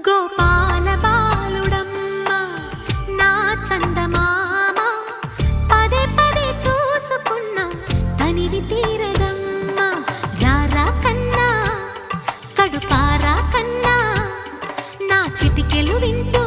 గోపాల బాలుడమ్మ నా చందమామ పదే పదే చూసుకున్న తనివి తీరదమ్మ రారా కన్నా కడుపారా కన్నా నా చిటికెలు వింటూ